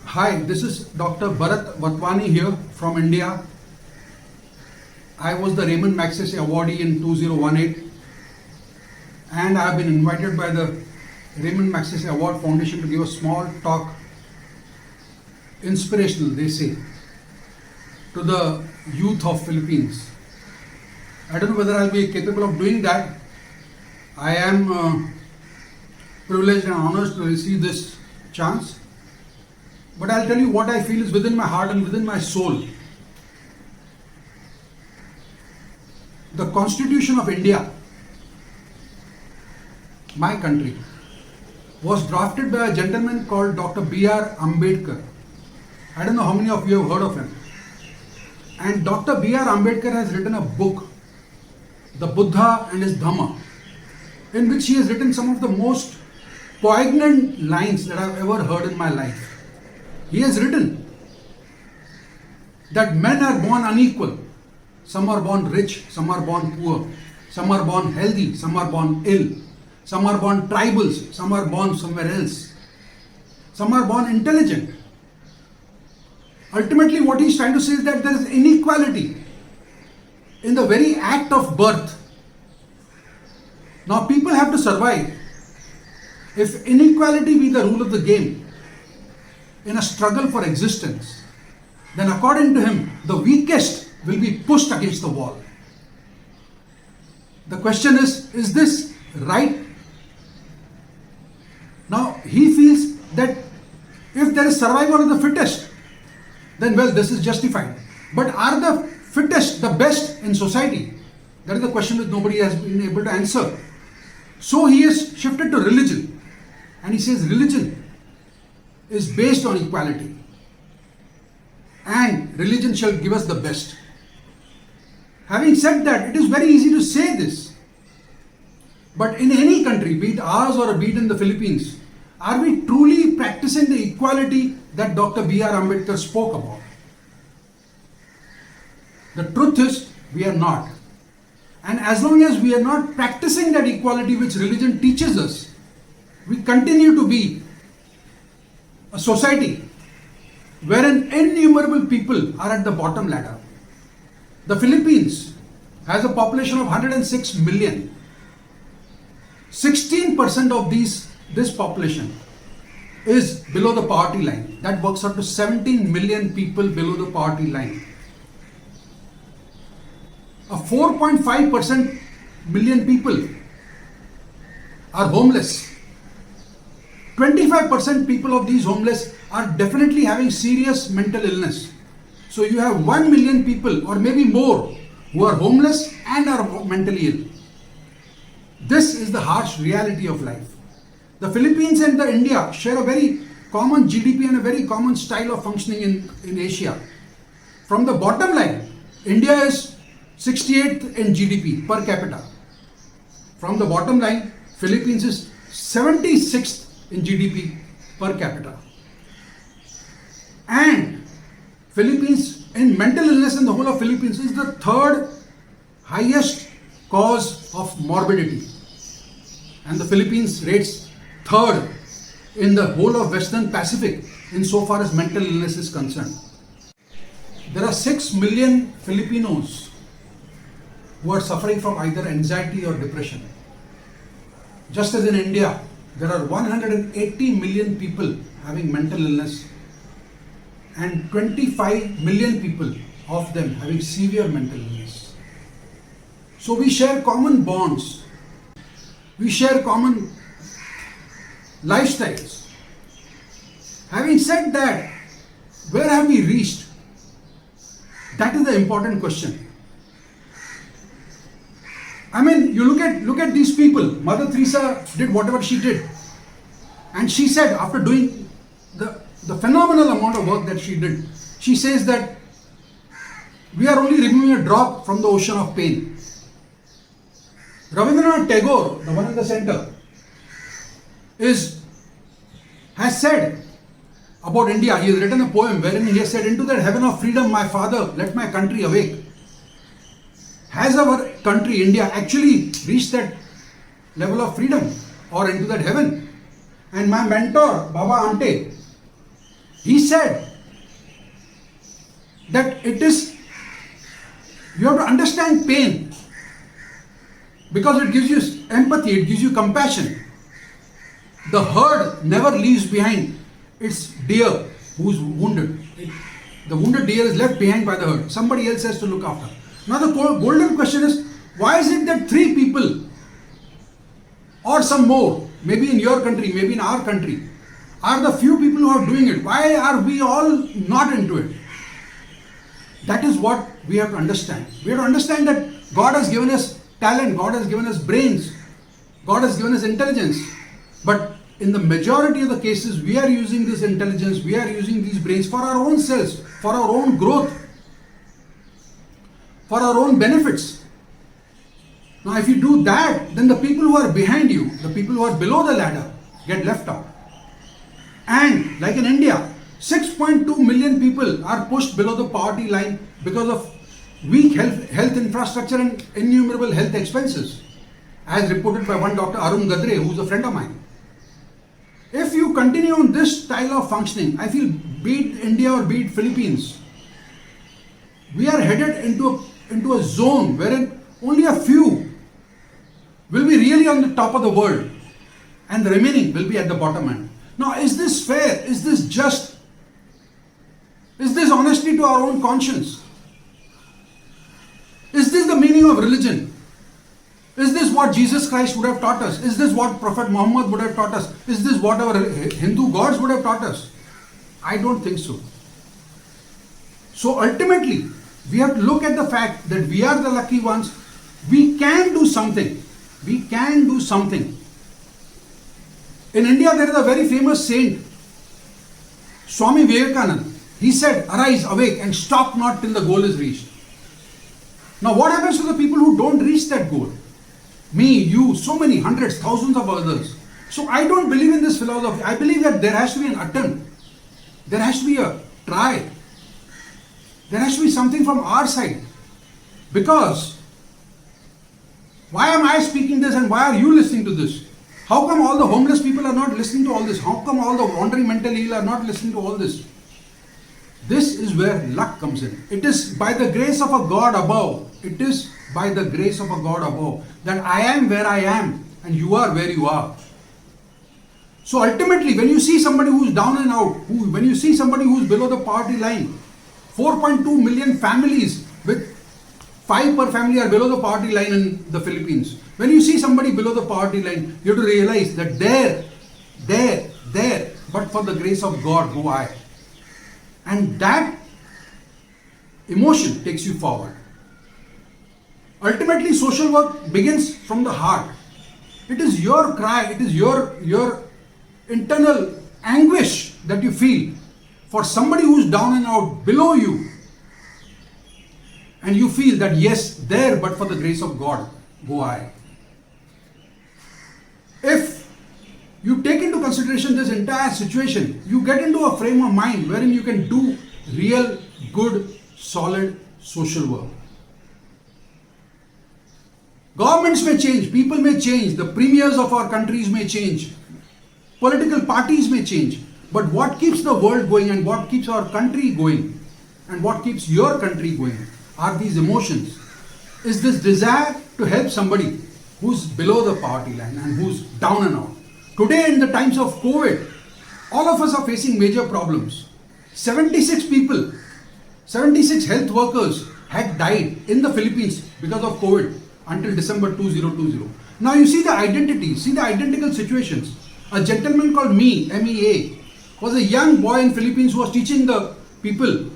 Hi, this is Dr. Bharat Vatwani here from India. I was the Raymond Magsaysay awardee in 2018 and I have been invited by the Raymond Magsaysay Award Foundation to give a small talk, inspirational they say, to the youth of Philippines. I don't know whether I'll be capable of doing that. I am privileged and honored to receive this chance. But I'll tell you what I feel is within my heart and within my soul. The Constitution of India, my country, was drafted by a gentleman called Dr. B.R. Ambedkar. I don't know how many of you have heard of him. And Dr. B.R. Ambedkar has written a book, The Buddha and His Dhamma, in which he has written some of the most poignant lines that I've ever heard in my life. He has written that men are born unequal. Some are born rich, some are born poor, some are born healthy, some are born ill, some are born tribals, some are born somewhere else, some are born intelligent. Ultimately, what he's trying to say is that there is inequality in the very act of birth. Now, people have to survive. If inequality be the rule of the game, in a struggle for existence, then according to him, the weakest will be pushed against the wall. The question is this right? Now, he feels that if there is survival of the fittest, then well, this is justified. But are the fittest the best in society? That is the question which nobody has been able to answer. So he has shifted to religion. And he says religion is based on equality, and religion shall give us the best. Having said that, it is very easy to say this, but in any country, be it ours or be it in the Philippines, are we truly practicing the equality that Dr. B.R. Ambedkar spoke about? The truth is, we are not. And as long as we are not practicing that equality which religion teaches us, we continue to be a society wherein innumerable people are at the bottom ladder. The Philippines has a population of 106 million. 16% of this population is below the poverty line. That works out to 17 million people below the poverty line. A 4.5% million people are homeless. 25% people of these homeless are definitely having serious mental illness. So you have 1 million people or maybe more who are homeless and are mentally ill. This is the harsh reality of life. The Philippines and the India share a very common GDP and a very common style of functioning in Asia. From the bottom line, India is 68th in GDP per capita. From the bottom line, Philippines is 76th in GDP per capita. And Philippines, in mental illness in the whole of Philippines, is the third highest cause of morbidity. And the Philippines rates third in the whole of Western Pacific insofar as mental illness is concerned. There are 6 million Filipinos who are suffering from either anxiety or depression. Just as in India, there are 180 million people having mental illness and 25 million people of them having severe mental illness. So we share common bonds. We share common lifestyles. Having said that, where have we reached? That is the important question. I mean, you look at these people. Mother Teresa did whatever she did. And she said, after doing the phenomenal amount of work that she did, she says that we are only removing a drop from the ocean of pain. Rabindranath Tagore, the one in the center, has said about India, he has written a poem wherein he has said, "Into that heaven of freedom, my father, let my country awake." Has our country, India, actually reached that level of freedom or into that heaven? And my mentor, Baba Ante, He said that you have to understand pain because it gives you empathy, it gives you compassion. The herd never leaves behind its deer who's wounded. The wounded deer is left behind by the herd. Somebody else has to look after. Now the golden question is, why is it that 3 people or some more, maybe in your country, maybe in our country, are the few people who are doing it? Why are we all not into it? That is what we have to understand. We have to understand that God has given us talent, God has given us brains, God has given us intelligence. But in the majority of the cases, we are using this intelligence, we are using these brains for our own selves, for our own growth, for our own benefits. Now, if you do that, then the people who are behind you, the people who are below the ladder, get left out. And like in India, 6.2 million people are pushed below the poverty line because of weak health infrastructure and innumerable health expenses, as reported by one Dr. Arun Gadre, who is a friend of mine. If you continue on this style of functioning, I feel, be it India or be it Philippines, we are headed into a zone wherein only a few will be really on the top of the world and the remaining will be at the bottom end. Now, is this fair? Is this just? Is this honesty to our own conscience? Is this the meaning of religion? Is this what Jesus Christ would have taught us? Is this what Prophet Muhammad would have taught us? Is this what our Hindu gods would have taught us? I don't think so. So ultimately, we have to look at the fact that we are the lucky ones. We can do something. We can do something. In India, there is a very famous saint, Swami Vivekananda. He said, "Arise, awake, and stop not till the goal is reached." Now, what happens to the people who don't reach that goal? Me, you, so many hundreds, thousands of others. So I don't believe in this philosophy. I believe that there has to be an attempt. There has to be a try. There has to be something from our side. Because why am I speaking this and why are you listening to this? How come all the homeless people are not listening to all this? How come all the wandering mentally ill are not listening to all this? This is where luck comes in. It is by the grace of a God above. It is by the grace of a God above that I am where I am and you are where you are. So ultimately, when you see somebody who's down and out, when you see somebody who's below the poverty line, 4.2 million families with 5 per family are below the poverty line in the Philippines. When you see somebody below the poverty line, you have to realize that there, but for the grace of God go I. And that emotion takes you forward. Ultimately, social work begins from the heart. It is your cry, it is your internal anguish that you feel for somebody who's down and out below you. And you feel that yes, there, but for the grace of God go I. If you take into consideration this entire situation, you get into a frame of mind wherein you can do real, good, solid social work. Governments may change, people may change, the premiers of our countries may change, political parties may change, but what keeps the world going and what keeps our country going and what keeps your country going are these emotions. Is this desire to help somebody who's below the poverty line and who's down and out. Today, in the times of COVID, all of us are facing major problems. 76 people, 76 health workers had died in the Philippines because of COVID until December 2020. Now you see the identity, see the identical situations. A gentleman called MEA, was a young boy in Philippines who was teaching the people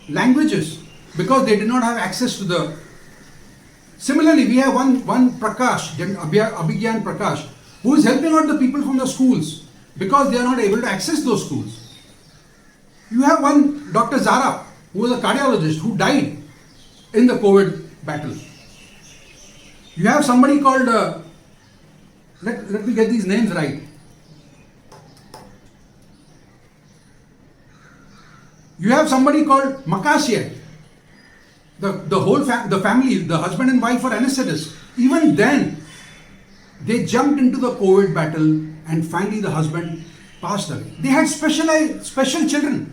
languages because they did not have access to the... Similarly, we have one Prakash, Abhigyan Prakash, who is helping out the people from the schools because they are not able to access those schools. You have one Dr. Zara, who was a cardiologist who died in the COVID battle. You have somebody called, let me get these names right. You have somebody called Makasya. The whole the family, the husband and wife are anesthetists. Even then, they jumped into the COVID battle and finally the husband passed away. They had special children,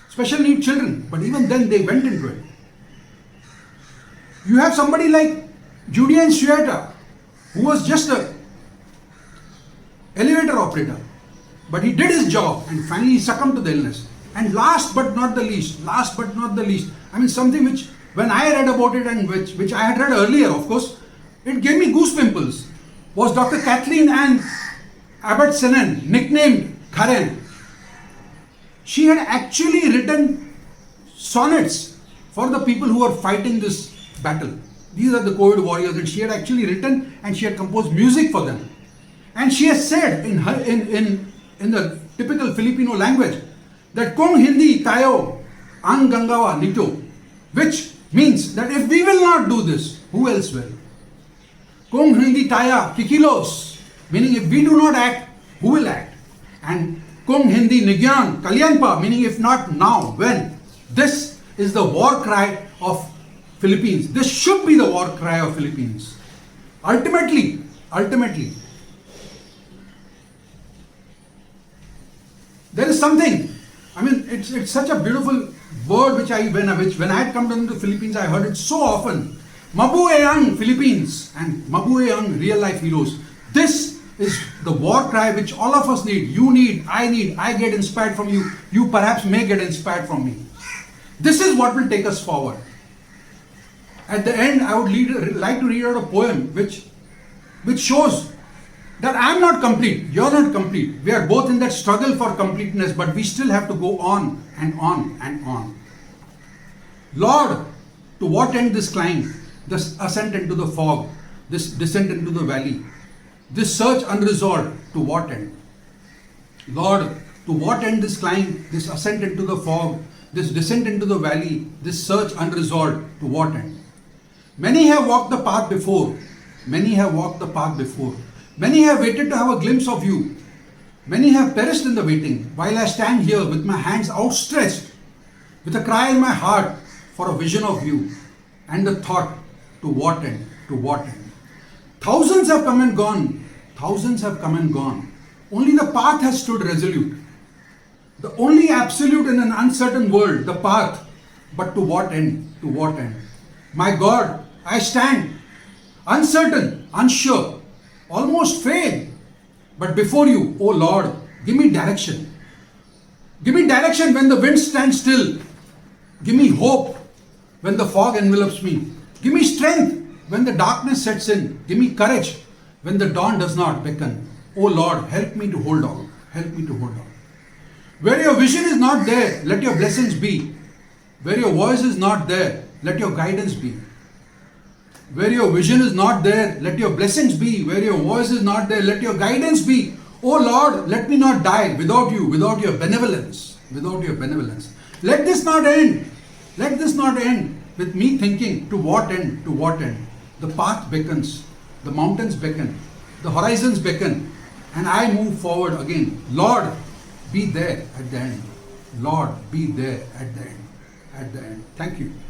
special need children, but even then they went into it. You have somebody like Julian Shueta, who was just a elevator operator, but he did his job and finally he succumbed to the illness. And last but not the least, I mean something which when I read about it and which I had read earlier, of course, it gave me goose pimples, was Dr. Kathleen Ann Abbott Senen, nicknamed Karen. She had actually written sonnets for the people who were fighting this battle. These are the COVID warriors, and she had actually written and she had composed music for them. And she has said in the typical Filipino language that Kung Hindi tayo ang ganggawa nito, which means that if we will not do this, who else will? Kung hindi tayo kikilos, meaning if we do not act, who will act? And kung hindi nigyan kalyan pa, meaning if not now, when? This is the war cry of Philippines. This should be the war cry of Philippines. Ultimately, there is something. I mean, it's such a beautiful word which when I had come to the Philippines, I heard it so often. Mabuhay ang Philippines and mabuhay ang real life heroes. This is the war cry which all of us need. You need, I get inspired from you. You perhaps may get inspired from me. This is what will take us forward. At the end, I would like to read out a poem which shows that I am not complete, you are not complete. We are both in that struggle for completeness, but we still have to go on and on and on. Lord, to what end this climb, this ascent into the fog, this descent into the valley, this search unresolved, to what end? Lord, to what end this climb, this ascent into the fog, this descent into the valley, this search unresolved, to what end? Many have walked the path before. Many have walked the path before. Many have waited to have a glimpse of you. Many have perished in the waiting, while I stand here with my hands outstretched, with a cry in my heart for a vision of you, and the thought, to what end, to what end? Thousands have come and gone. Thousands have come and gone. Only the path has stood resolute. The only absolute in an uncertain world, the path. But to what end? To what end? My God, I stand uncertain, unsure, almost failed. But before you, oh Lord, give me direction. Give me direction when the wind stands still. Give me hope when the fog envelops me. Give me strength when the darkness sets in. Give me courage when the dawn does not beckon. Oh Lord, help me to hold on. Help me to hold on. Where your vision is not there, let your blessings be. Where your voice is not there, let your guidance be. Where your vision is not there, let your blessings be. Where your voice is not there, let your guidance be. Oh Lord, let me not die without you, without your benevolence. Without your benevolence. Let this not end. Let this not end with me thinking, to what end, to what end. The path beckons, the mountains beckon, the horizons beckon, and I move forward again. Lord, be there at the end. Lord, be there at the end. At the end. Thank you.